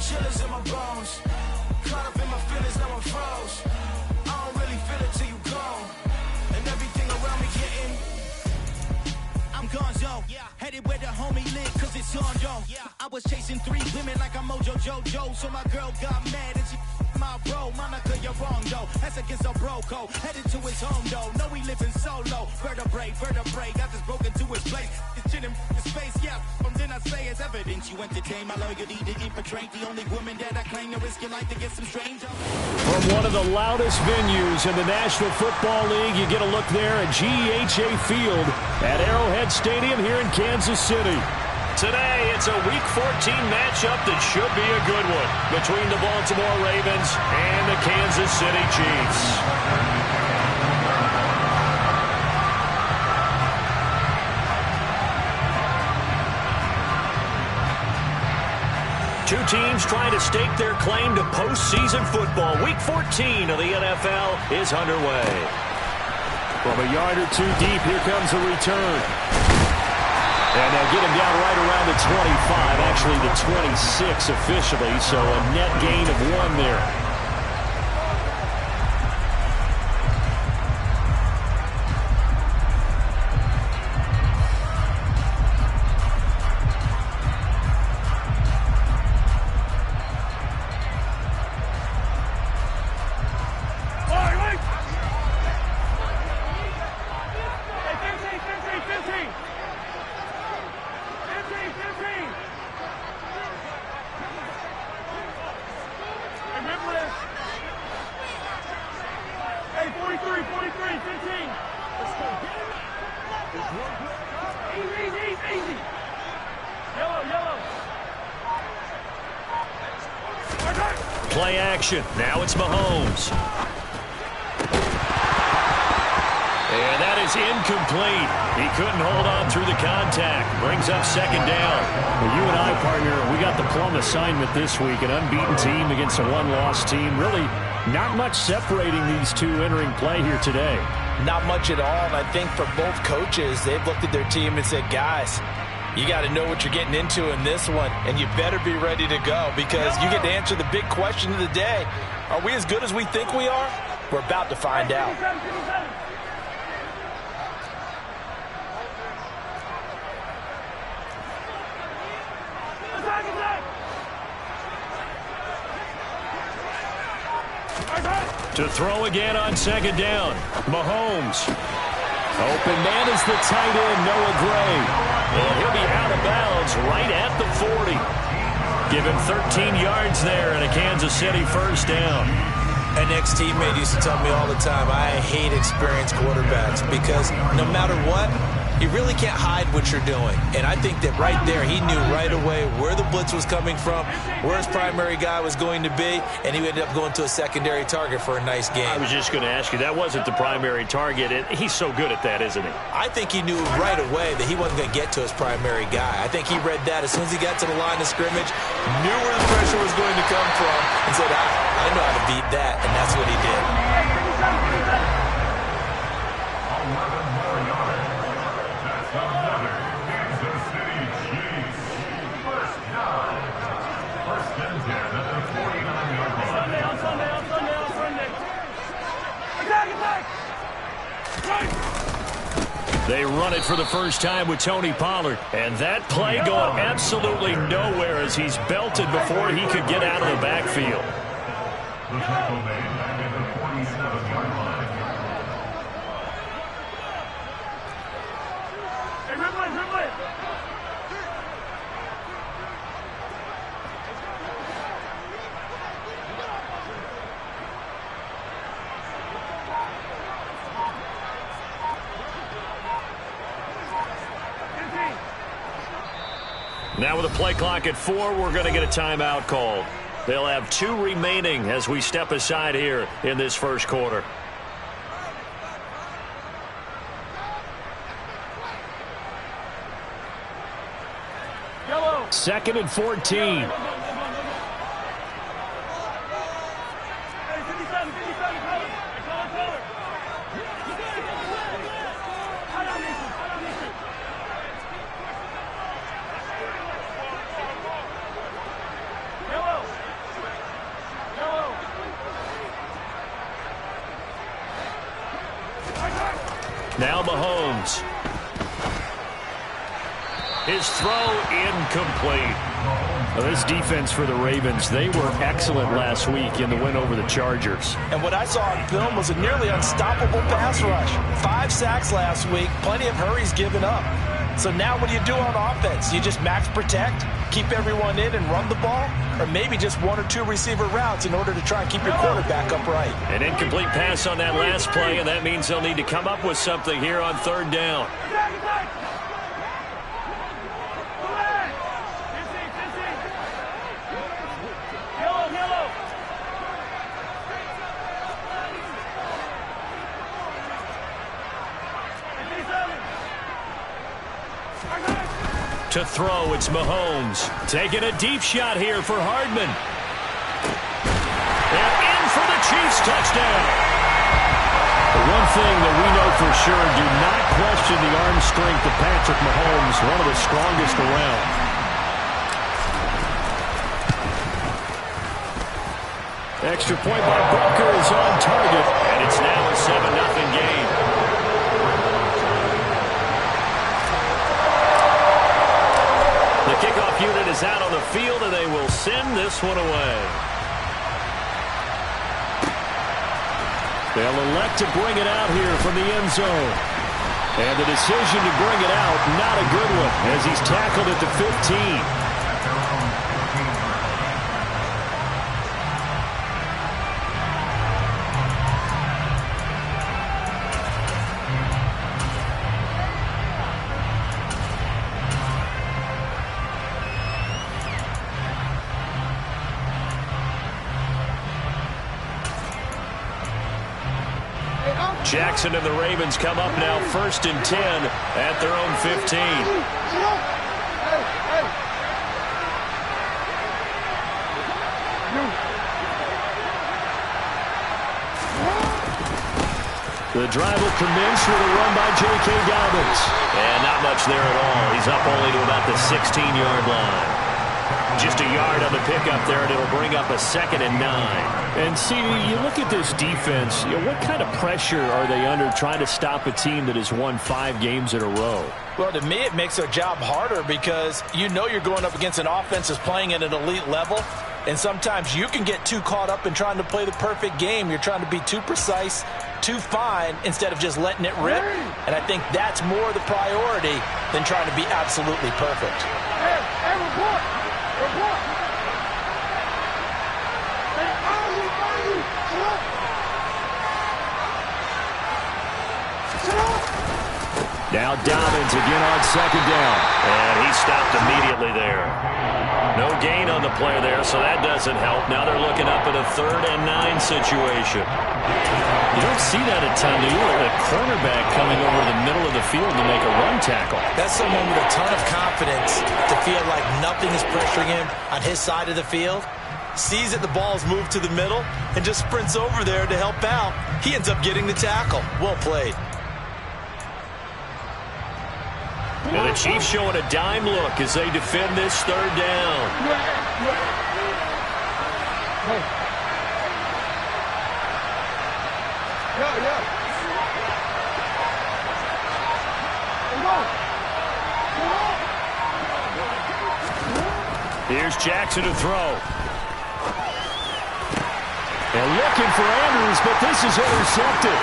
chillers in my bones. Caught up in my feelings, now I'm froze. I don't really feel it till you gone. And everything around me getting. I'm gonzo, headed where the homie live, cause it's on, yo. I was chasing 3 women like I'm Mojo Jojo, so my girl got mad and she my bro. Monica, you're wrong, though. That's against a bro code. Headed to his home, though. No, we living solo. Vertebrae, got this broken to his place. This shit in his face, yeah. From then I say it's evidence you entertain my loyalty to infiltrate. The only woman that I claim to risk your life to get some strange. From one of the loudest venues in the National Football League, you get a look there at GEHA Field at Arrowhead Stadium here in Kansas City. Today, it's a Week 14 matchup that should be a good one between the Baltimore Ravens and the Kansas City Chiefs. Two teams trying to stake their claim to postseason football. Week 14 of the NFL is underway. From a yard or two deep, here comes a return. And they'll get him down right around the 25, actually the 26 officially, so a net gain of 1 there. Play action. Now it's Mahomes. And that is incomplete. He couldn't hold on through the contact. Brings up second down. Well, you and I, partner, we got the plum assignment this week. An unbeaten team against a one-loss team. Really not much separating these two entering play here today. Not much at all. And I think for both coaches, they've looked at their team and said, guys, you got to know what you're getting into in this one, and you better be ready to go because you get to answer the big question of the day. Are we as good as we think we are? We're about to find out. To throw again on second down. Mahomes. Open man is the tight end, Noah Gray. And he'll be out of bounds right at the 40. Give him 13 yards there and a Kansas City first down. An ex-teammate used to tell me all the time, I hate experienced quarterbacks because no matter what, you really can't hide what you're doing. And I think that right there, he knew right away where the blitz was coming from, where his primary guy was going to be, and he ended up going to a secondary target for a nice game. I was just going to ask you, that wasn't the primary target. He's so good at that, isn't he? I think he knew right away that he wasn't going to get to his primary guy. I think he read that as soon as he got to the line of scrimmage, knew where the pressure was going to come from, and said, I know how to beat that, and that's what he did. They run it for the first time with Tony Pollard. And that play going absolutely nowhere as he's belted before he could get out of the backfield. The tackle made at the 47-yard line. Now with a play clock at 4, we're going to get a timeout called. They'll have 2 remaining as we step aside here in this first quarter. Second and 14. Now Mahomes. His throw incomplete. Well, this defense for the Ravens, they were excellent last week in the win over the Chargers. And what I saw on film was a nearly unstoppable pass rush. 5 sacks last week, plenty of hurries given up. So now what do you do on offense? You just max protect, keep everyone in and run the ball, or maybe just 1 or 2 receiver routes in order to try and keep your quarterback upright. An incomplete pass on that last play, and that means they'll need to come up with something here on 3rd down. To throw, it's Mahomes. Taking a deep shot here for Hardman. And in for the Chiefs touchdown. The one thing that we know for sure, do not question the arm strength of Patrick Mahomes, one of the strongest around. Extra point by Booker is on target, and it's now a 7-0 game. The kickoff unit is out on the field, and they will send this one away. They'll elect to bring it out here from the end zone. And the decision to bring it out, not a good one, as he's tackled at the 15. Jackson and the Ravens come up now 1st and 10 at their own 15. The drive will commence with a run by J.K. Dobbins. And not much there at all. He's up only to about the 16-yard line. Just a yard on the pickup there, and it'll bring up a 2nd and 9. And see, you look at this defense, what kind of pressure are they under trying to stop a team that has won 5 games in a row? Well, to me, it makes their job harder because you know you're going up against an offense that's playing at an elite level. And sometimes you can get too caught up in trying to play the perfect game. You're trying to be too precise, too fine, instead of just letting it rip. And I think that's more the priority than trying to be absolutely perfect. Hey, report! Report! Now Dobbins again on 2nd down. And he stopped immediately there. No gain on the play there, so that doesn't help. Now they're looking up at a 3rd and 9 situation. You don't see that a ton, do you? A cornerback coming over the middle of the field to make a run tackle. That's someone with a ton of confidence to feel like nothing is pressuring him on his side of the field. Sees that the ball's moved to the middle and just sprints over there to help out. He ends up getting the tackle. Well played. And the Chiefs showing a dime look as they defend this 3rd down. Here's Jackson to throw. And looking for Andrews, but this is intercepted.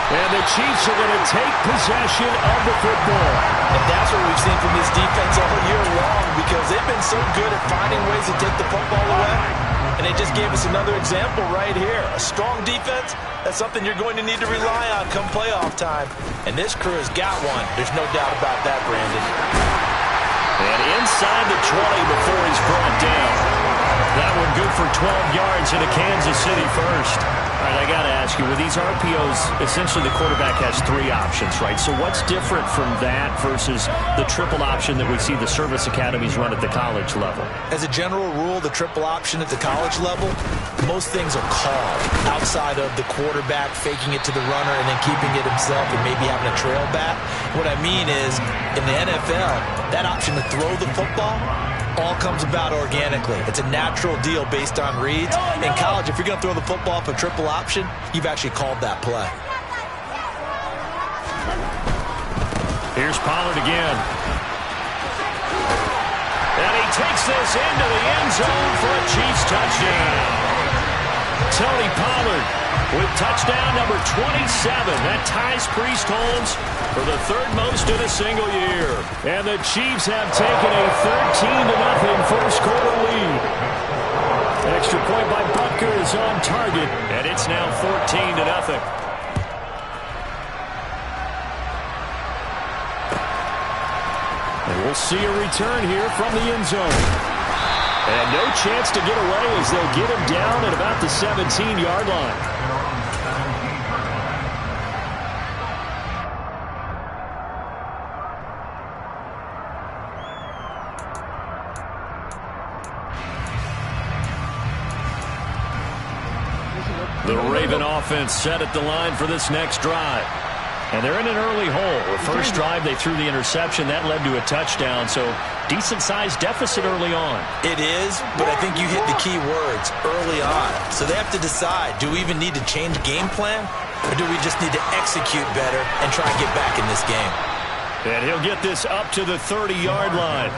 And the Chiefs are going to take possession of the football. And that's what we've seen from this defense all year long because they've been so good at finding ways to take the football away. And they just gave us another example right here. A strong defense, that's something you're going to need to rely on come playoff time. And this crew has got one. There's no doubt about that, Brandon. And inside the 20 before he's brought down. That one good for 12 yards into Kansas City first. All right, I got to ask you, with these RPOs, essentially the quarterback has 3 options, right? So what's different from that versus the triple option that we see the service academies run at the college level? As a general rule, the triple option at the college level, most things are called outside of the quarterback faking it to the runner and then keeping it himself and maybe having a trail back. What I mean is, in the NFL, that option to throw the football all comes about organically. It's a natural deal based on reads. In college, if you're going to throw the football off a triple option, you've actually called that play. Here's Pollard again. And he takes this into the end zone for a Chiefs touchdown. Tony Pollard with touchdown number 27. That ties Priest Holmes for the third most in a single year. And the Chiefs have taken a 13-0 first quarter lead. Extra point by Butker is on target, and it's now 14-0. And we'll see a return here from the end zone. And no chance to get away as they'll get him down at about the 17-yard line. The Raven offense set at the line for this next drive. And they're in an early hole. The first drive, they threw the interception. That led to a touchdown. So decent-sized deficit early on. It is, but I think you hit the key words, early on. So they have to decide, do we even need to change game plan? Or do we just need to execute better and try and get back in this game? And he'll get this up to the 30-yard line.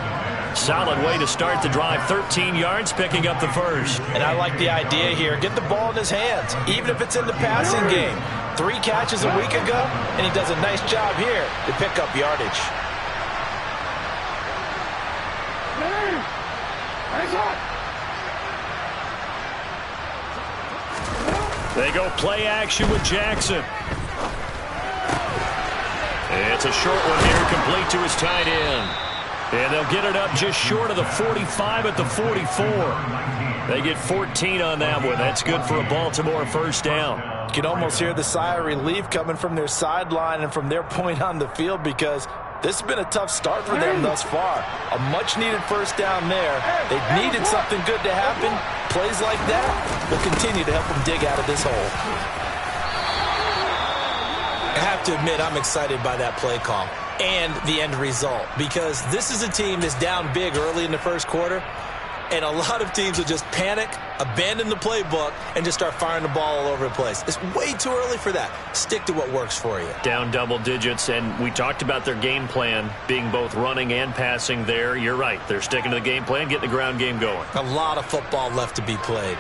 Solid way to start the drive. 13 yards, picking up the first. And I like the idea here. Get the ball in his hands, even if it's in the passing game. 3 catches a week ago, and he does a nice job here to pick up yardage. They go play action with Jackson. It's a short one here, complete to his tight end. And they'll get it up just short of the 45 at the 44. They get 14 on that one. That's good for a Baltimore first down. You can almost hear the sigh of relief coming from their sideline and from their point on the field, because this has been a tough start for them thus far. A much-needed first down there. They've needed something good to happen. Plays like that will continue to help them dig out of this hole. I have to admit, I'm excited by that play call and the end result, because this is a team that's down big early in the first quarter, and a lot of teams will just panic, abandon the playbook, and just start firing the ball all over the place. It's way too early for that. Stick to what works for you. Down double digits, and we talked about their game plan being both running and passing there. You're right. They're sticking to the game plan, getting the ground game going. A lot of football left to be played.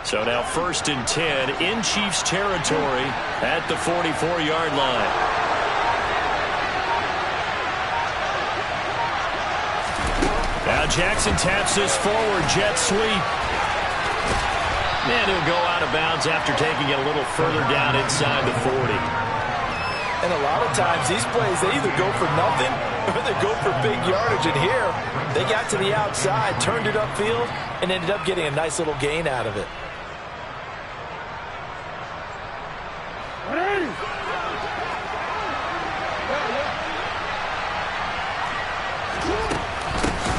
So now 1st and 10 in Chiefs territory at the 44-yard line. Now Jackson taps this forward, jet sweep. And he'll go out of bounds after taking it a little further down inside the 40. And a lot of times these plays, they either go for nothing or they go for big yardage. And here, they got to the outside, turned it upfield, and ended up getting a nice little gain out of it.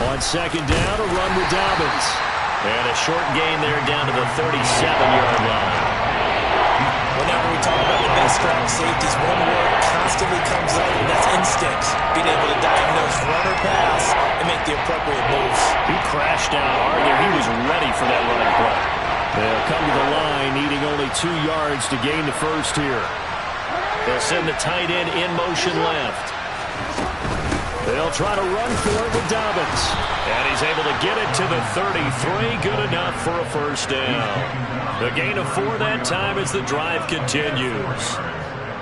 On 2nd down, a run with Dobbins. And a short gain there down to the 37-yard line. Whenever we talk about the best strong safeties, one word constantly comes up, and that's instincts. Being able to diagnose run or pass and make the appropriate moves. He crashed down hard there. He was ready for that running play. They'll come to the line, needing only 2 yards to gain the first here. They'll send the tight end in motion left. They'll try to run for it with Dobbins. And he's able to get it to the 33. Good enough for a first down. The gain of 4 that time as the drive continues.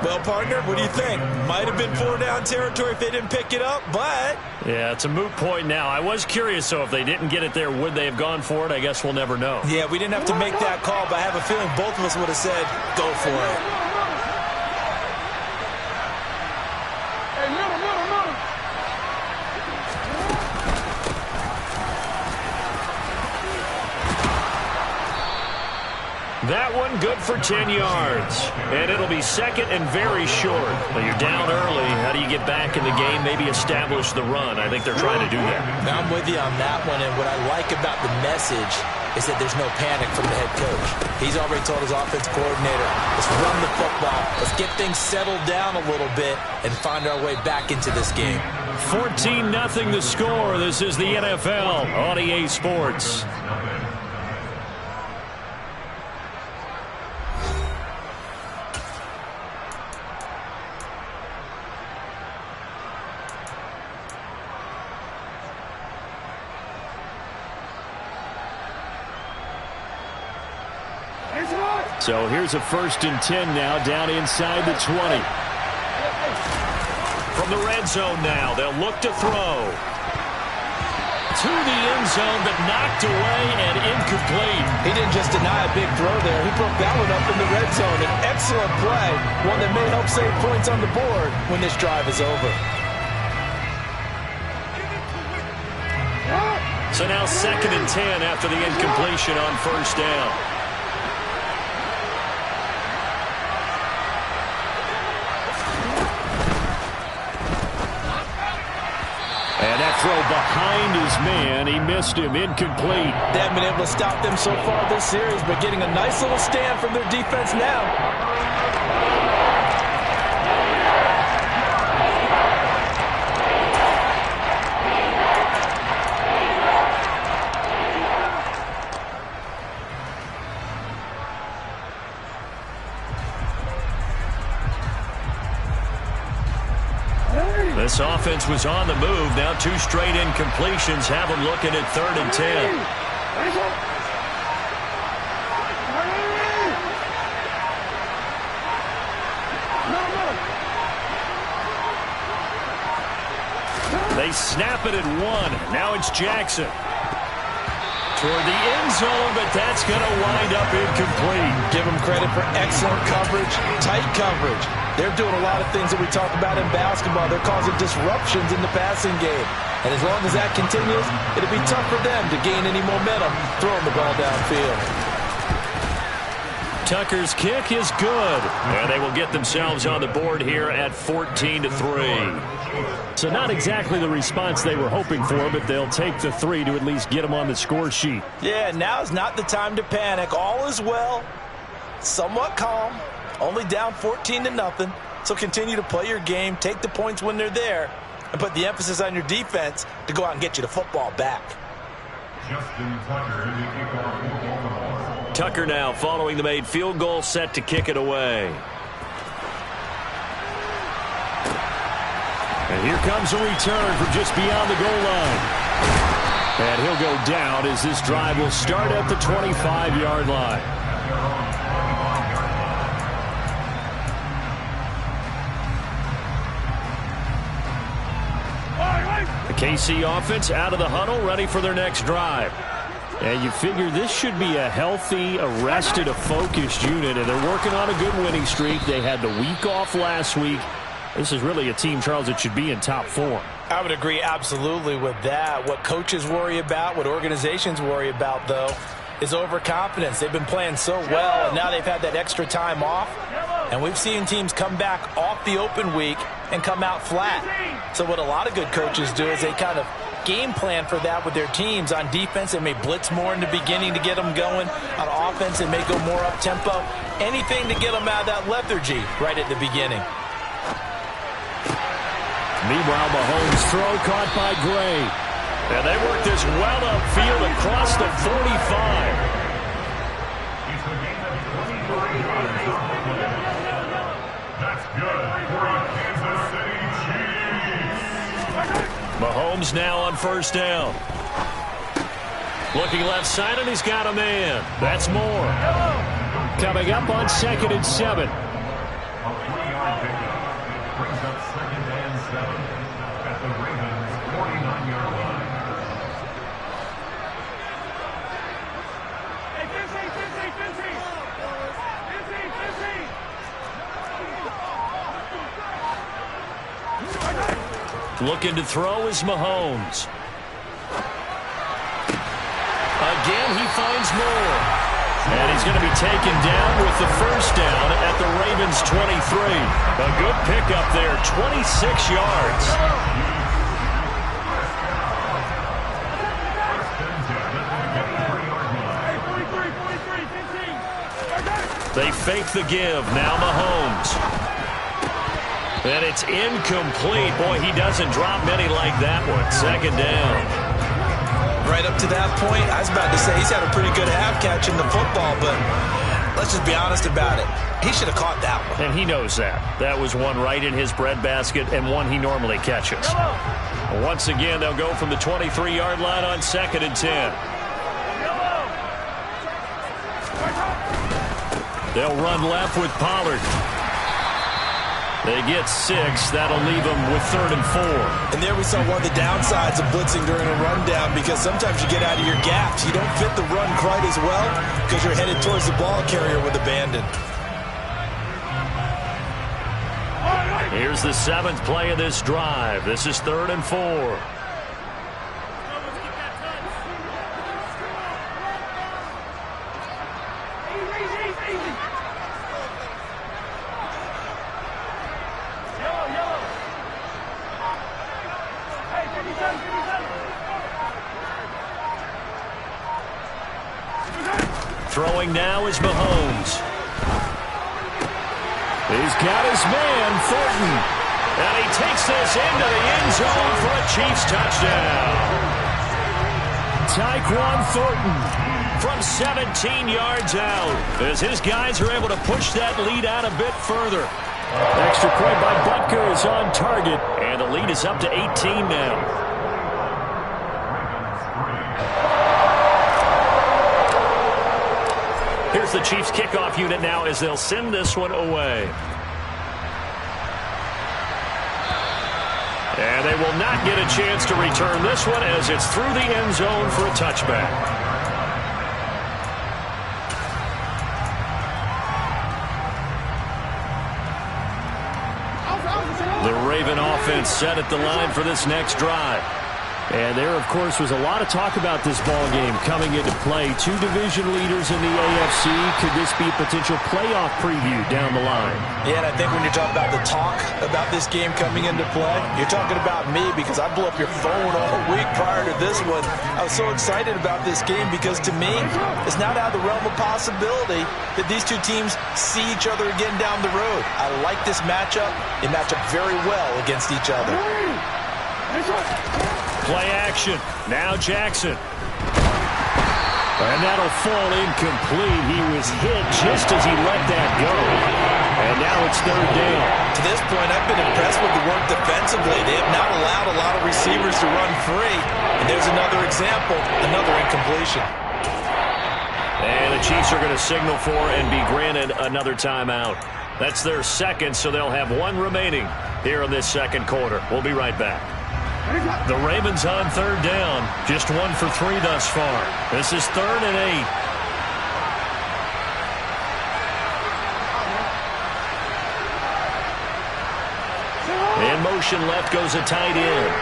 Well, partner, what do you think? Might have been 4-down territory if they didn't pick it up, but... Yeah, it's a moot point now. I was curious, so if they didn't get it there, would they have gone for it? I guess we'll never know. Yeah, we didn't have to make that call, but I have a feeling both of us would have said, go for it. That one good for 10 yards. And it'll be 2nd and very short. But you're down early. How do you get back in the game? Maybe establish the run. I think they're trying to do that. I'm with you on that one. And what I like about the message is that there's no panic from the head coach. He's already told his offensive coordinator, let's run the football. Let's get things settled down a little bit and find our way back into this game. 14-0 the score. This is the NFL on EA Sports. So here's a 1st and 10 now, down inside the 20. From the red zone now, they'll look to throw. To the end zone, but knocked away and incomplete. He didn't just deny a big throw there. He broke that one up in the red zone. An excellent play, one that may help save points on the board when this drive is over. So now 2nd and 10 after the incompletion on 1st down. And that throw behind his man, he missed him, incomplete. They haven't been able to stop them so far this series, but getting a nice little stand from their defense now. This offense was on the move. Now 2 straight incompletions have them looking at 3rd and 10. They snap it at 1. Now it's Jackson. Toward the end zone, but that's going to wind up incomplete. Give them credit for excellent coverage, tight coverage. They're doing a lot of things that we talk about in basketball. They're causing disruptions in the passing game. And as long as that continues, it'll be tough for them to gain any momentum throwing the ball downfield. Tucker's kick is good. And they will get themselves on the board here at 14-3. So not exactly the response they were hoping for, but they'll take the 3 to at least get them on the score sheet. Yeah, now's not the time to panic. All is well. Somewhat calm. Only down 14-0. So continue to play your game, take the points when they're there, and put the emphasis on your defense to go out and get you the football back. Justin Tucker, the kickoff for Baltimore. Tucker now following the made field goal, set to kick it away. And here comes a return from just beyond the goal line. And he'll go down as this drive will start at the 25-yard line. The KC offense out of the huddle, ready for their next drive. And you figure this should be a healthy, a rested, a focused unit, and they're working on a good winning streak. They had the week off last week. This is really a team, Charles, that should be in top 4. I would agree absolutely with that. What coaches worry about, what organizations worry about, though, is overconfidence. They've been playing so well, and now they've had that extra time off. And we've seen teams come back off the open week and come out flat. So what a lot of good coaches do is they kind of game plan for that with their teams. On defense, they may blitz more in the beginning to get them going. On offense, they may go more up-tempo. Anything to get them out of that lethargy right at the beginning. Meanwhile, Mahomes' throw caught by Gray. And they work this well upfield across the 45. He's the game at 25 yards off the play. That's good for a Kansas City Chiefs. Mahomes now on 1st down. Looking left side, and he's got a man. That's Moore. Coming up on 2nd and 7. A 3-yard pickup brings up 2nd and 7 at the Ravens' 49-yard line. Looking to throw is Mahomes. Again, he finds Moore. And he's going to be taken down with the 1st down at the Ravens' 23. A good pickup there, 26 yards. They fake the give. Now Mahomes. And it's incomplete. Boy, he doesn't drop many like that one. 2nd down. Right up to that point, I was about to say he's had a pretty good half catching the football, but let's just be honest about it. He should have caught that one. And he knows that. That was one right in his breadbasket and one he normally catches. Once again, they'll go from the 23-yard line on 2nd and 10. They'll run left with Pollard. They get 6. That'll leave them with 3rd and 4. And there we saw one of the downsides of blitzing during a rundown, because sometimes you get out of your gaps. You don't fit the run quite as well because you're headed towards the ball carrier with abandon. Here's the 7th play of this drive. This is 3rd and 4. Throwing now is Mahomes. He's got his man, Thornton. And he takes this into the end zone for a Chiefs touchdown. Tyquan Thornton from 17 yards out, as his guys are able to push that lead out a bit further. Extra point by Butker is on target, and the lead is up to 18 now. Here's the Chiefs kickoff unit now as they'll send this one away. And they will not get a chance to return this one as it's through the end zone for a touchback. The Raven offense set at the line for this next drive. And there, of course, was a lot of talk about this ball game coming into play. 2 division leaders in the AFC. Could this be a potential playoff preview down the line? Yeah, and I think when you're talking about the talk about this game coming into play, you're talking about me, because I blew up your phone all week prior to this one. I was so excited about this game because, to me, it's not out of the realm of possibility that these two teams see each other again down the road. I like this matchup. They match up very well against each other. Play action. Now Jackson. And that'll fall incomplete. He was hit just as he let that go. And now it's 3rd down. To this point, I've been impressed with the work defensively. They have not allowed a lot of receivers to run free. And there's another example, another incompletion. And the Chiefs are going to signal for and be granted another timeout. That's their 2nd, so they'll have 1 remaining here in this 2nd quarter. We'll be right back. The Ravens on 3rd down. Just 1 for 3 thus far. This is 3rd and 8. In motion left goes a tight end.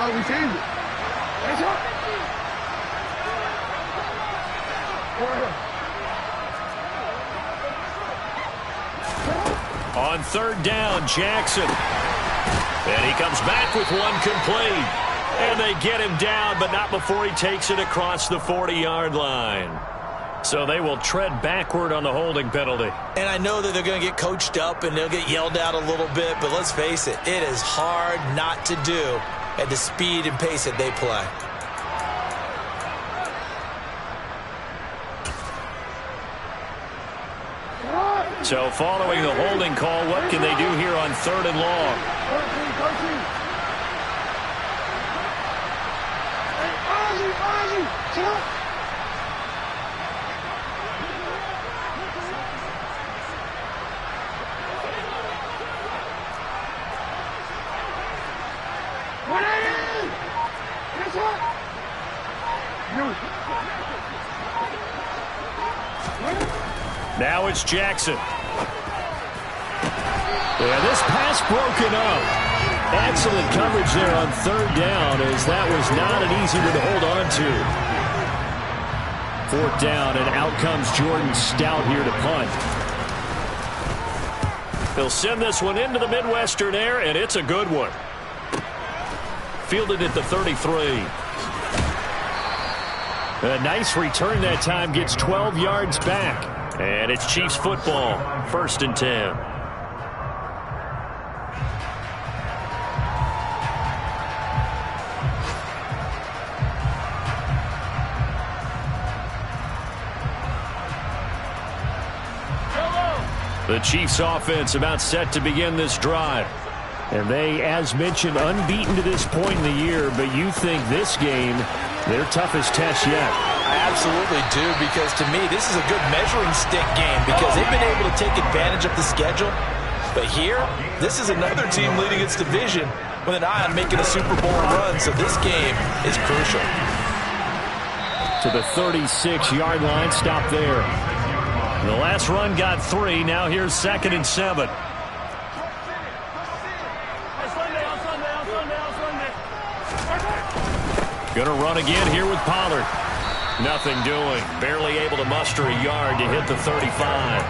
We changed it. That's up. On 3rd down, Jackson. And he comes back with 1 complete. And they get him down, but not before he takes it across the 40-yard line. So they will tread backward on the holding penalty. And I know that they're going to get coached up and they'll get yelled at a little bit, but let's face it, it is hard not to do at the speed and pace that they play. So following the holding call, what can they do here on 3rd and long? Now it's Jackson. Yeah, this pass broken up. Excellent coverage there on 3rd down, as that was not an easy one to hold on to. 4th down, and out comes Jordan Stout here to punt. They'll send this one into the Midwestern air, and it's a good one. Fielded at the 33. A nice return that time, gets 12 yards back. And it's Chiefs football, 1st and 10. The Chiefs offense about set to begin this drive. And they, as mentioned, unbeaten to this point in the year, but you think this game their toughest test yet. I absolutely do, because to me, this is a good measuring stick game because they've been able to take advantage of the schedule. But here, this is another team leading its division with an eye on making a Super Bowl run, so this game is crucial. To the 36-yard line, stop there. The last run got 3. Now here's 2nd and 7. Gonna run again here with Pollard. Nothing doing. Barely able to muster a yard to hit the 35.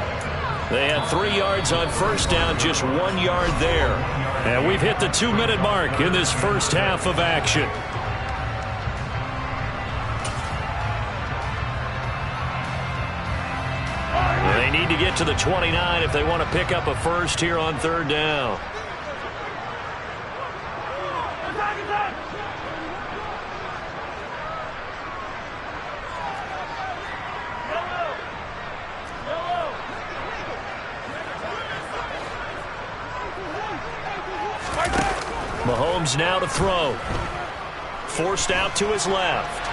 They had 3 yards on first down, just 1 yard there. And we've hit the 2-minute mark in this first half of action. They need to get to the 29 if they want to pick up a first here on 3rd down. Mahomes now to throw. Forced out to his left.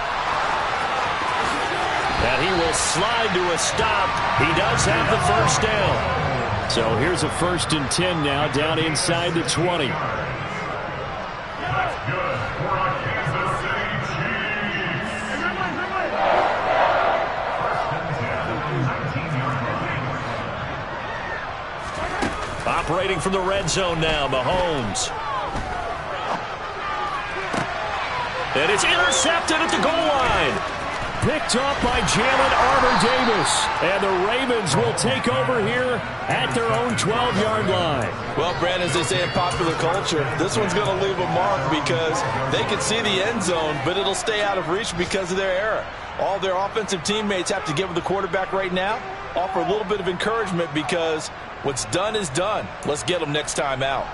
And he will slide to a stop. He does have the first down. So here's a 1st and 10 now, down inside the 20. That's good for a Kansas City Chiefs. Operating from the red zone now, Mahomes. And it's intercepted at the goal line. Picked up by Jalen Armour-Davis. And the Ravens will take over here at their own 12-yard line. Well, Brandon, as they say in popular culture, this one's going to leave a mark because they can see the end zone, but it'll stay out of reach because of their error. All their offensive teammates have to give the quarterback right now, offer a little bit of encouragement because what's done is done. Let's get them next time out.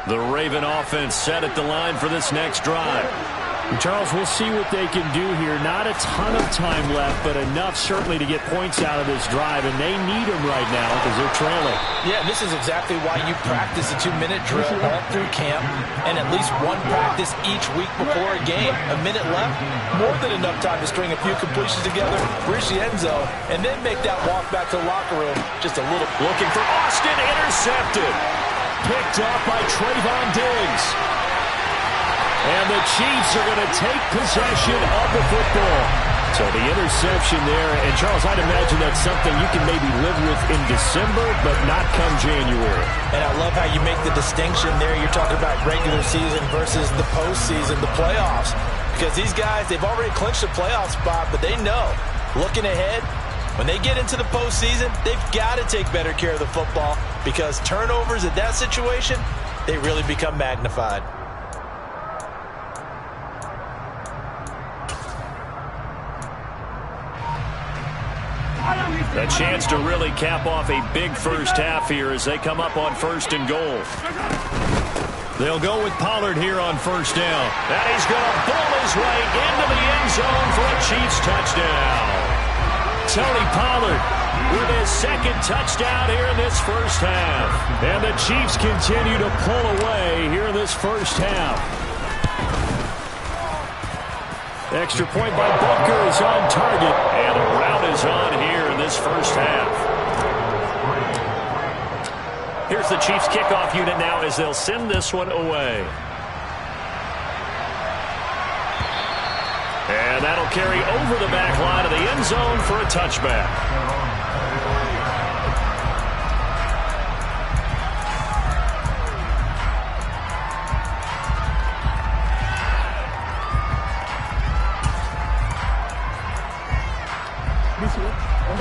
The Raven offense set at the line for this next drive. Charles, we'll see what they can do here. Not a ton of time left, but enough certainly to get points out of this drive, and they need them right now because they're trailing. Yeah, this is exactly why you practice a 2-minute drill all through camp and at least one practice each week before a game. A minute left, more than enough time to string a few completions together, reach the end zone, and then make that walk back to the locker room just a little. Looking for Austin, intercepted. Picked up by Trayvon Diggs. And the Chiefs are going to take possession of the football. So the interception there. And, Charles, I'd imagine that's something you can maybe live with in December, but not come January. And I love how you make the distinction there. You're talking about regular season versus the postseason, the playoffs. Because these guys, they've already clinched a playoff spot, but they know, looking ahead, when they get into the postseason, they've got to take better care of the football because turnovers in that situation, they really become magnified. A chance to really cap off a big first half here as they come up on 1st and goal. They'll go with Pollard here on 1st down. And he's going to bull his way into the end zone for a Chiefs touchdown. Tony Pollard with his 2nd touchdown here in this first half. And the Chiefs continue to pull away here in this first half. Extra point by Booker is on target. And the route is on here in this first half. Here's the Chiefs kickoff unit now as they'll send this one away. And that'll carry over the back line of the end zone for a touchback.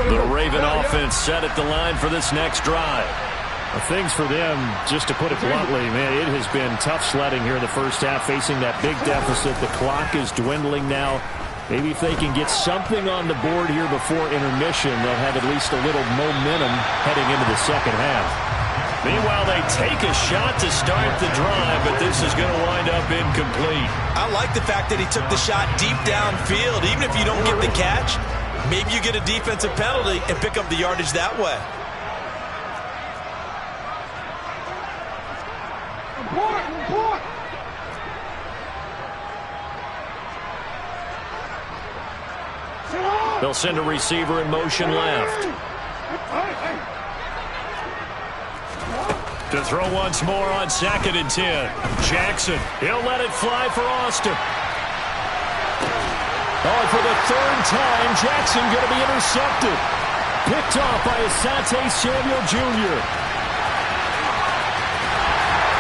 The Raven offense set at the line for this next drive. Things for them, just to put it bluntly, man, it has been tough sledding here in the first half, facing that big deficit. The clock is dwindling now. Maybe if they can get something on the board here before intermission, they'll have at least a little momentum heading into the second half. Meanwhile, they take a shot to start the drive, but this is going to wind up incomplete. I like the fact that he took the shot deep downfield. Even if you don't get the catch, maybe you get a defensive penalty and pick up the yardage that way. Report. They'll send a receiver in motion left. To throw once more on 2nd and 10. Jackson, he'll let it fly for Austin. Oh, for the 3rd time, Jackson going to be intercepted. Picked off by Asante Samuel Jr.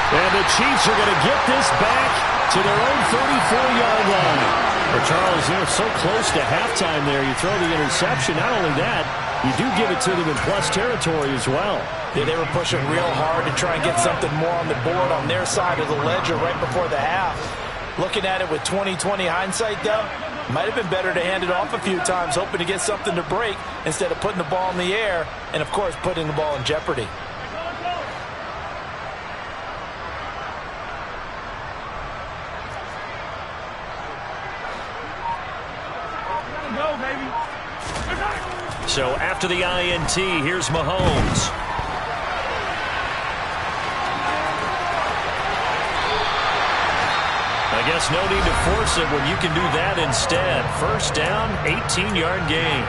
And the Chiefs are going to get this back to their own 34-yard line. Well, Charles, they're so close to halftime there. You throw the interception. Not only that, you do give it to them in plus territory as well. Yeah, they were pushing real hard to try and get something more on the board on their side of the ledger right before the half. Looking at it with 20/20 hindsight, though, might have been better to hand it off a few times, hoping to get something to break instead of putting the ball in the air and, of course, putting the ball in jeopardy. So after the INT, here's Mahomes. I guess no need to force it when you can do that instead. First down, 18-yard gain.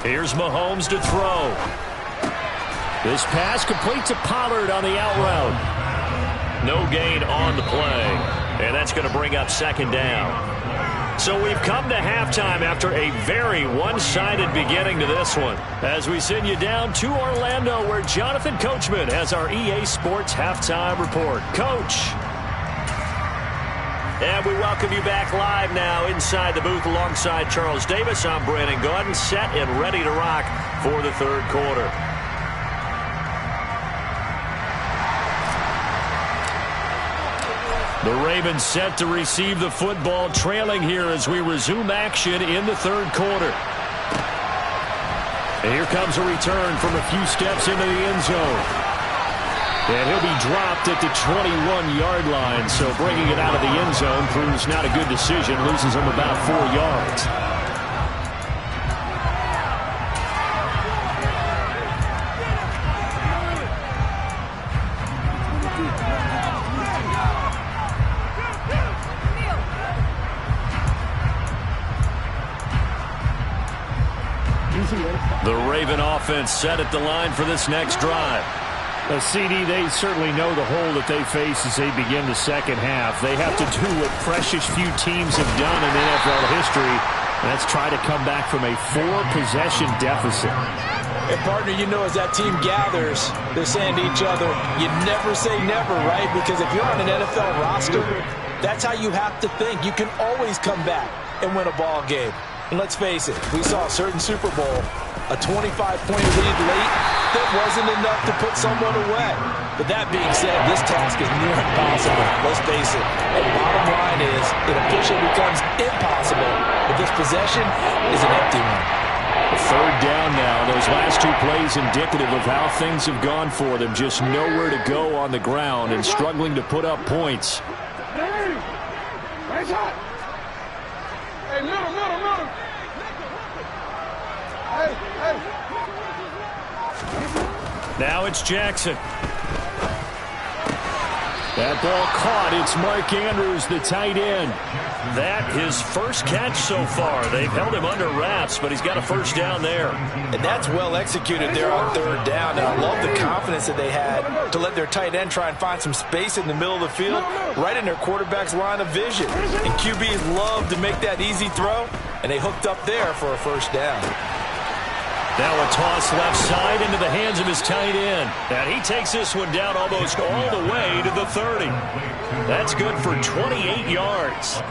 Here's Mahomes to throw. This pass complete to Pollard on the out route. No gain on the play. And that's going to bring up 2nd down. So we've come to halftime after a very one-sided beginning to this one. As we send you down to Orlando, where Jonathan Coachman has our EA Sports halftime report. Coach. And we welcome you back live now inside the booth alongside Charles Davis. I'm Brandon Gaudin, set and ready to rock for the 3rd quarter. The Ravens set to receive the football, trailing here as we resume action in the 3rd quarter. And here comes a return from a few steps into the end zone. And he'll be dropped at the 21-yard line, so bringing it out of the end zone proves not a good decision, loses him about 4 yards. The Raven offense set at the line for this next drive. CD, they certainly know the hole that they face as they begin the 2nd half. They have to do what precious few teams have done in NFL history, and that's try to come back from a 4-possession deficit. And, partner, you know, as that team gathers, they're saying to each other, you never say never, right? Because if you're on an NFL roster, that's how you have to think. You can always come back and win a ball game. And let's face it, we saw a certain Super Bowl, a 25-point lead late, that wasn't enough to put someone away. But that being said, this task is near impossible. Let's face it. The bottom line is it officially becomes impossible, but this possession is an empty one. 3rd down now. Those last 2 plays indicative of how things have gone for them. Just nowhere to go on the ground and struggling to put up points. Hey, middle. Hey. Now it's Jackson. That ball caught. It's Mark Andrews, the tight end. That his first catch so far. They've held him under wraps, but he's got a first down there. And that's well executed there on 3rd down. And I love the confidence that they had to let their tight end try and find some space in the middle of the field, right in their quarterback's line of vision. And QBs love to make that easy throw, and they hooked up there for a first down. Now a toss left side into the hands of his tight end. And he takes this one down almost all the way to the 30. That's good for 28 yards.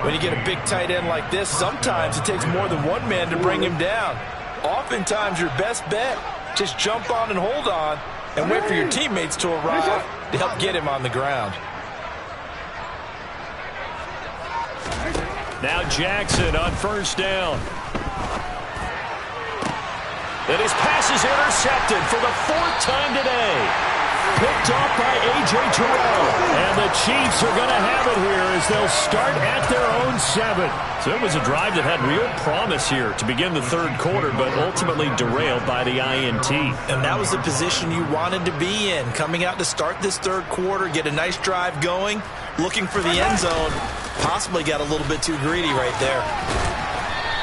When you get a big tight end like this, sometimes it takes more than one man to bring him down. Oftentimes your best bet, just jump on and hold on and wait for your teammates to arrive to help get him on the ground. Now Jackson on first down. And his pass is intercepted for the 4th time today. Picked off by A.J. Terrell. And the Chiefs are going to have it here as they'll start at their own 7. So it was a drive that had real promise here to begin the 3rd quarter, but ultimately derailed by the INT. And that was the position you wanted to be in. Coming out to start this 3rd quarter, get a nice drive going, looking for the end zone. Possibly got a little bit too greedy right there.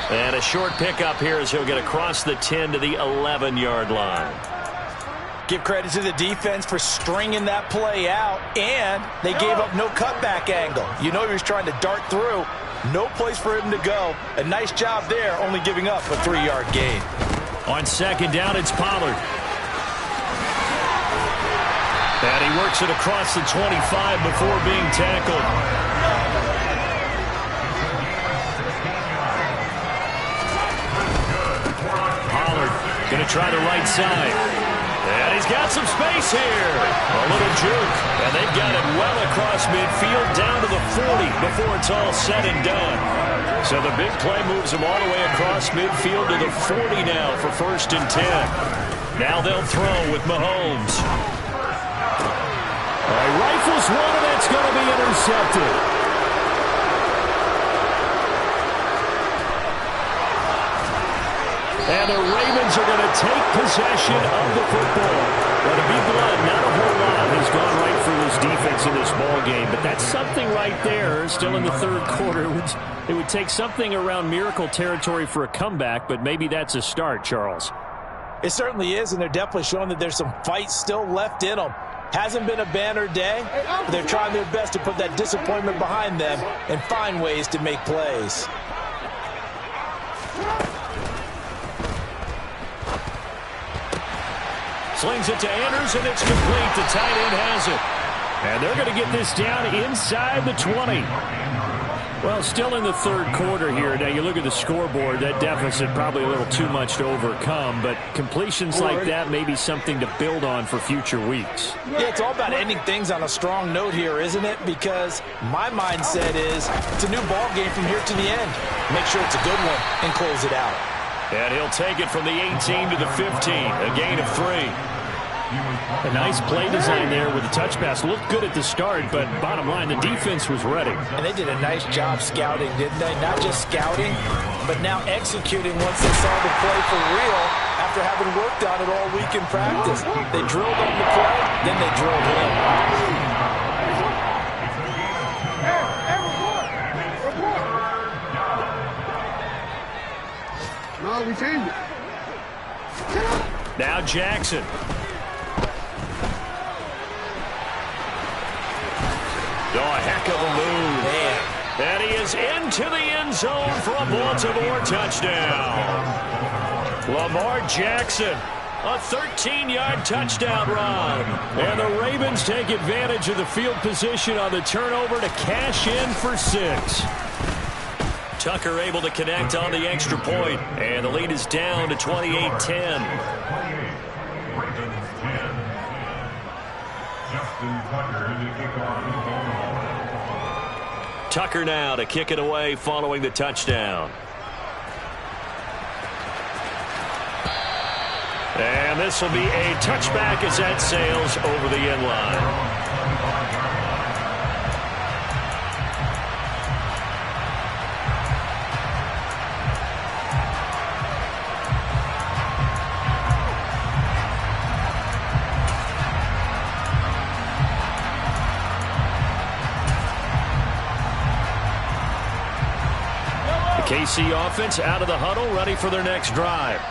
And a short pickup here as he'll get across the 10 to the 11-yard line. Give credit to the defense for stringing that play out, and they gave up no cutback angle. You know he was trying to dart through. No place for him to go. A nice job there, only giving up a 3-yard gain. On 2nd down, it's Pollard. And he works it across the 25 before being tackled. Pollard going to try the right side. And he's got some space here. A little juke. And they've got it well across midfield down to the 40 before it's all said and done. So the big play moves them all the way across midfield to the 40 now for 1st and 10. Now they'll throw with Mahomes. Rifles one, and that's going to be intercepted. And the Ravens are going to take possession of the football. But to be blunt, not a whole lot has gone right for this defense in this ball game. But that's something right there. Still in the 3rd quarter. It would take something around miracle territory for a comeback, but maybe that's a start, Charles. It certainly is, and they're definitely showing that there's some fight still left in them. Hasn't been a banner day, but they're trying their best to put that disappointment behind them and find ways to make plays. Slings it to Anders, and it's complete. The tight end has it. And they're going to get this down inside the 20. Well, still in the 3rd quarter here. Now, you look at the scoreboard, that deficit probably a little too much to overcome, but completions like that may be something to build on for future weeks. Yeah, it's all about ending things on a strong note here, isn't it? Because my mindset is it's a new ball game from here to the end. Make sure it's a good one and close it out. And he'll take it from the 18 to the 15, a gain of 3. A nice play design there with the touch pass. Looked good at the start, but bottom line, the defense was ready. And they did a nice job scouting, didn't they? Not just scouting, but now executing once they saw the play for real after having worked on it all week in practice. They drilled on the play, then they drilled in. No, we changed it. Now Jackson. Oh, a heck of a move. Man. And he is into the end zone for a Baltimore touchdown. Lamar Jackson, a 13-yard touchdown run. And the Ravens take advantage of the field position on the turnover to cash in for 6. Tucker able to connect on the extra point, and the lead is down to 28-10. Tucker now to kick it away following the touchdown. And this will be a touchback as that sails over the end line. KC offense out of the huddle, ready for their next drive.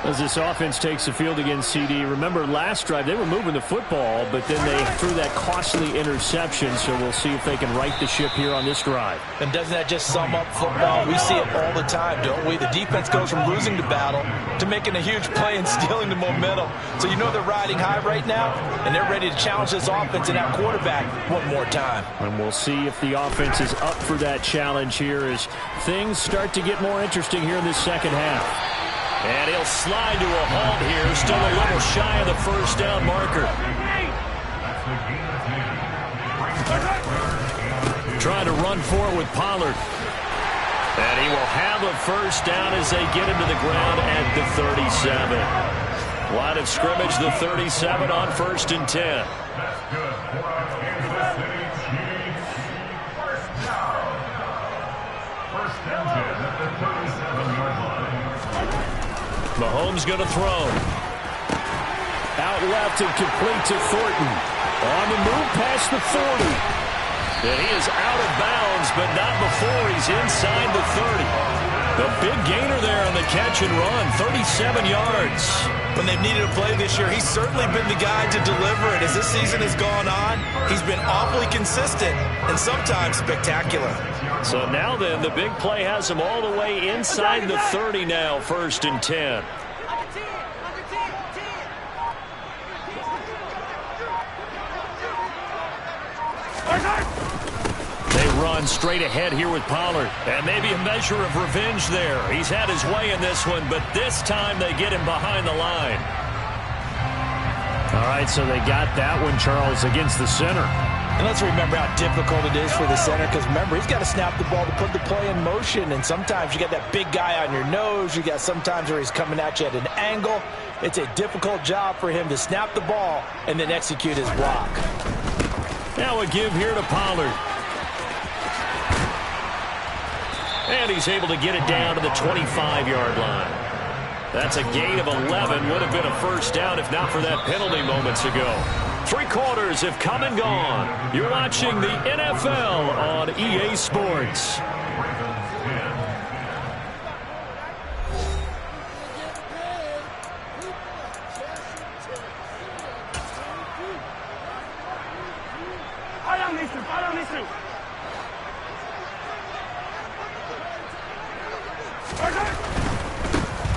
As this offense takes the field against CD, remember last drive they were moving the football, but then they threw that costly interception, so we'll see if they can right the ship here on this drive. And doesn't that just sum up football? We see it all the time, don't we? The defense goes from losing the battle to making a huge play and stealing the momentum. So you know they're riding high right now, and they're ready to challenge this offense and that quarterback one more time. And we'll see if the offense is up for that challenge here as things start to get more interesting here in this second half. And he'll slide to a halt here, still a little shy of the first down marker. Trying to run for it with Pollard. And he will have a first down as they get him to the ground at the 37. Line of scrimmage, the 37 on 1st and 10. That's good for Kansas City Chiefs. First down. First and 10 at the 37-yard line. Mahomes going to throw. Out left and complete to Thornton. On the move past the 40. And he is out of bounds, but not before he's inside the 30. The big gainer there on the catch and run, 37 yards. When they've needed a play this year, he's certainly been the guy to deliver it. As this season has gone on, he's been awfully consistent and sometimes spectacular. So now then, the big play has him all the way inside the 30 now, 1st and 10. They run straight ahead here with Pollard. And maybe a measure of revenge there. He's had his way in this one, but this time they get him behind the line. All right, so they got that one, Charles, against the center. And let's remember how difficult it is for the center, because remember, he's got to snap the ball to put the play in motion, and sometimes you got that big guy on your nose. You got sometimes where he's coming at you at an angle. It's a difficult job for him to snap the ball and then execute his block. Now a give here to Pollard. And he's able to get it down to the 25-yard line. That's a gain of 11. Would have been a first down if not for that penalty moments ago. 3 quarters have come and gone. You're watching the NFL on EA Sports.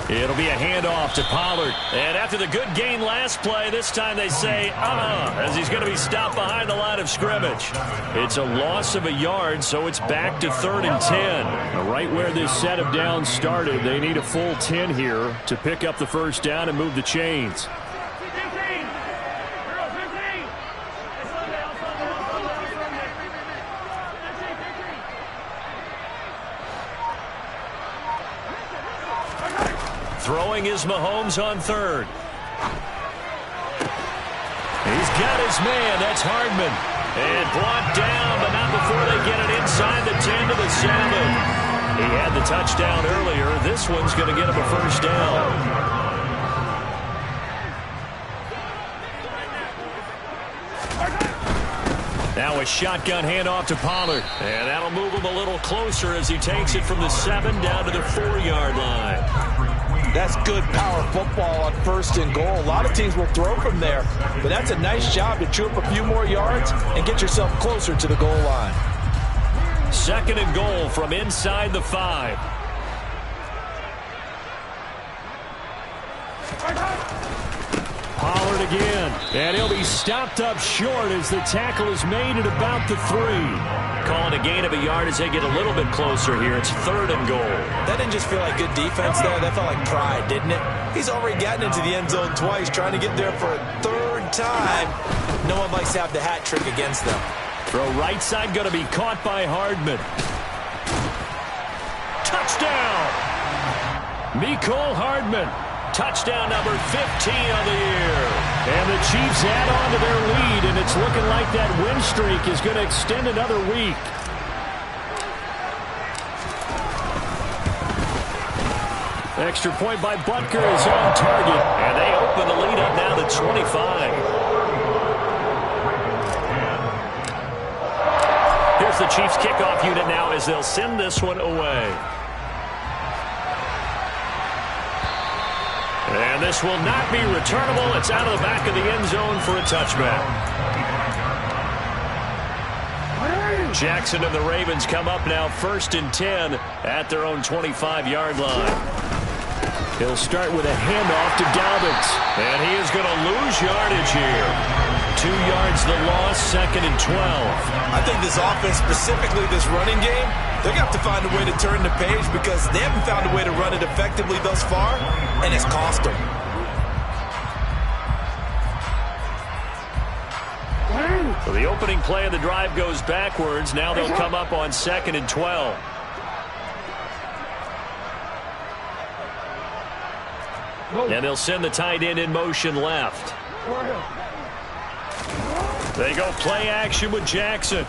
It'll be a handoff to Pollard. And after the good gain last play, this time they say, as he's going to be stopped behind the line of scrimmage. It's a loss of a yard, so it's back to 3rd and 10. Right where this set of downs started, they need a full 10 here to pick up the first down and move the chains. Throwing is Mahomes on 3rd. He's got his man. That's Hardman. And brought down, but not before they get it inside the 10 to the 7. He had the touchdown earlier. This one's going to get him a first down. Now a shotgun handoff to Pollard. And that'll move him a little closer as he takes it from the 7 down to the 4-yard line. That's good power football on 1st and goal. A lot of teams will throw from there, but that's a nice job to chew up a few more yards and get yourself closer to the goal line. 2nd and goal from inside the 5. Pollard again, and he'll be stopped up short as the tackle is made at about the 3. Calling a gain of a yard as they get a little bit closer here. It's 3rd and goal. That didn't just feel like good defense there. That felt like pride, didn't it? He's already gotten into the end zone twice, trying to get there for a 3rd time. No one likes to have the hat trick against them. Throw right side going to be caught by Hardman. Touchdown! Mecole Hardman. Touchdown number 15 on the year. And the Chiefs add on to their lead, and it's looking like that win streak is going to extend another week. Extra point by Butker is on target, and they open the lead up now to 25. Here's the Chiefs kickoff unit now as they'll send this one away. And this will not be returnable. It's out of the back of the end zone for a touchback. Jackson and the Ravens come up now 1st and 10 at their own 25-yard line. He'll start with a handoff to Dobbins. And he is going to lose yardage here. 2 yards the loss, 2nd and 12. I think this offense, specifically this running game, they're going to have to find a way to turn the page because they haven't found a way to run it effectively thus far, and it's cost them. So the opening play of the drive goes backwards. Now they'll come up on 2nd and 12. And they'll send the tight end in motion left. They go play action with Jackson.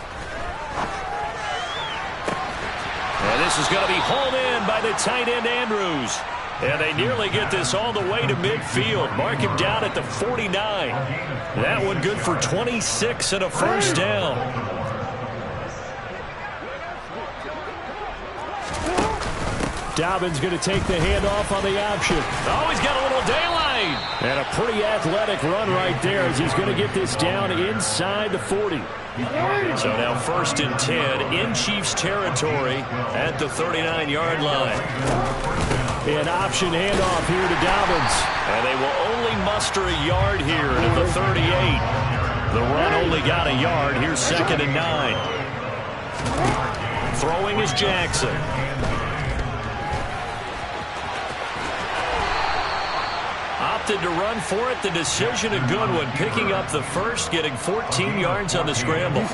And this is going to be hauled in by the tight end Andrews. And they nearly get this all the way to midfield. Mark him down at the 49. That one good for 26 and a first down. Dobbins going to take the handoff on the option. Oh, he's got a little daylight. And a pretty athletic run right there as he's going to get this down inside the 40. So now 1st and 10 in Chiefs territory at the 39-yard line. An option handoff here to Dobbins. And they will only muster a yard here at the 38. The run only got a yard. Here's 2nd and 9. Throwing is Jackson. Opted to run for it. The decision a good one. Picking up the first, getting 14 yards on the scramble.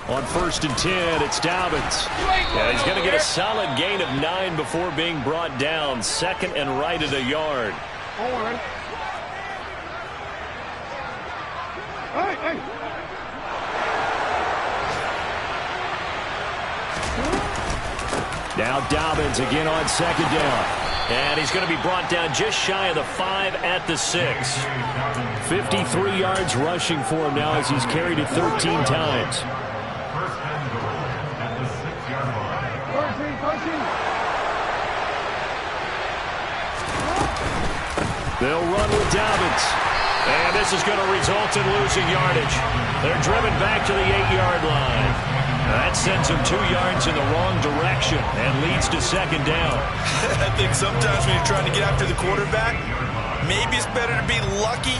On 1st and 10, it's Dobbins. Yeah, he's going to get a solid gain of 9 before being brought down. 2nd and right at a yard. Now Dobbins again on 2nd down. And he's going to be brought down just shy of the 5 at the 6. 53 yards rushing for him now as he's carried it 13 times. They'll run with Dobbins. And this is going to result in losing yardage. They're driven back to the 8-yard line. That sends them 2 yards in the wrong direction and leads to 2nd down. I think sometimes when you're trying to get after the quarterback, maybe it's better to be lucky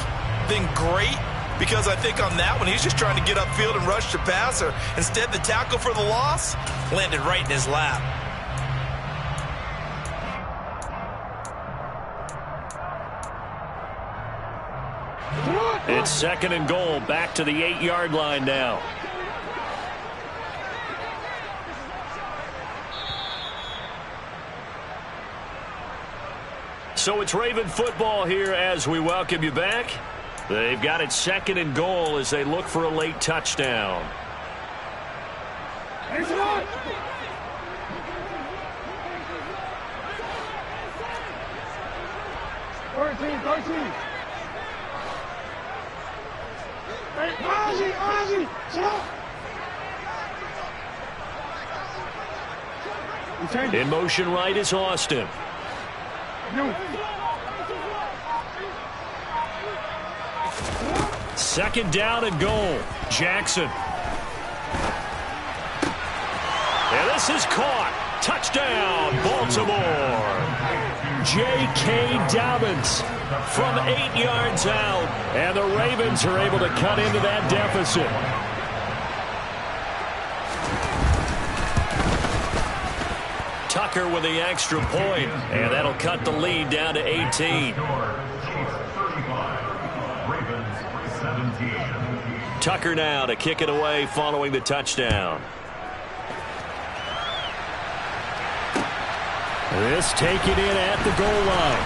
than great, because I think on that one, he's just trying to get upfield and rush the passer. Instead, the tackle for the loss landed right in his lap. It's 2nd and goal, back to the 8-yard line now. So it's Raven football here as we welcome you back. They've got it 2nd and goal as they look for a late touchdown. In motion right is Austin. Second down and goal. Jackson. And this is caught. Touchdown, Baltimore. J.K. Dobbins from 8 yards out. And the Ravens are able to cut into that deficit. Tucker with the extra point, and that'll cut the lead down to 18. Tucker now to kick it away following the touchdown. This taken in at the goal line.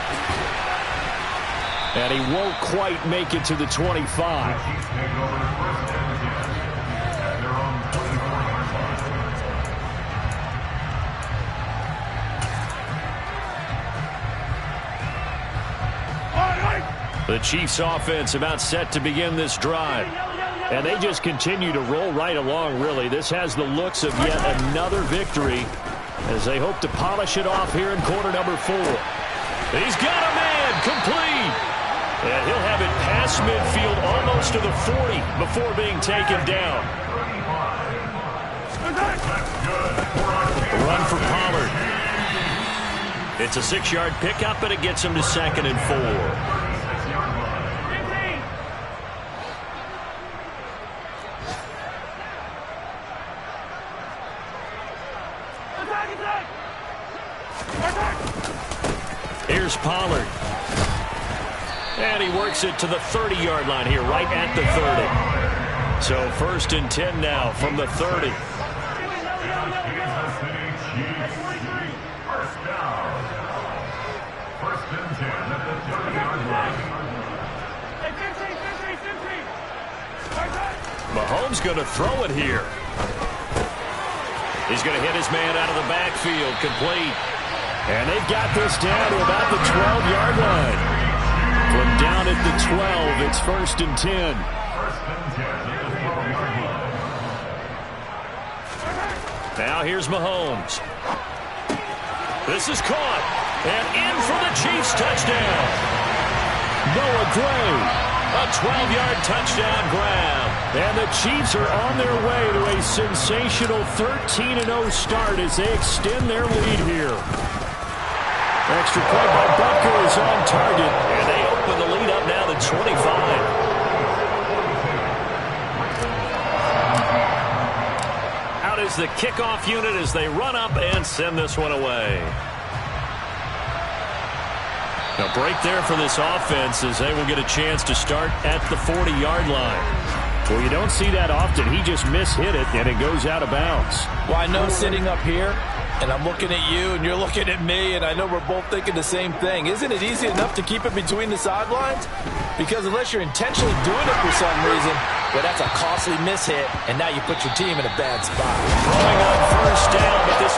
And he won't quite make it to the 25. The Chiefs offense about set to begin this drive. And they just continue to roll right along, really. This has the looks of yet another victory as they hope to polish it off here in quarter number 4. He's got a man, complete. And he'll have it past midfield almost to the 40 before being taken down. Run for Pollard. It's a 6-yard pickup, and it gets him to 2nd and 4. Here's Pollard. And he works it to the 30-yard line here, right at the 30. So 1st and 10 now from the 30. Kansas City Chiefs. First down. First and 10 at the 30-yard line. Mahomes going to throw it here. He's going to hit his man out of the backfield, complete. And they've got this down to about the 12-yard line. From down at the 12, it's first and 10. First and 10 at the 12-yard line. Now here's Mahomes. This is caught. And in for the Chiefs touchdown. Noah Gray. A 12-yard touchdown grab. And the Chiefs are on their way to a sensational 13-0 start as they extend their lead here. Extra point by Butker is on target. And they open the lead up now to 25. Out is the kickoff unit as they run up and send this one away. A break there for this offense as they will get a chance to start at the 40-yard line. Well, you don't see that often. He just mishit it, and it goes out of bounds. Well, I know sitting up here, and I'm looking at you, and you're looking at me, and I know we're both thinking the same thing. Isn't it easy enough to keep it between the sidelines? Because unless you're intentionally doing it for some reason, well, that's a costly mishit, and now you put your team in a bad spot. Throwing on first down, but this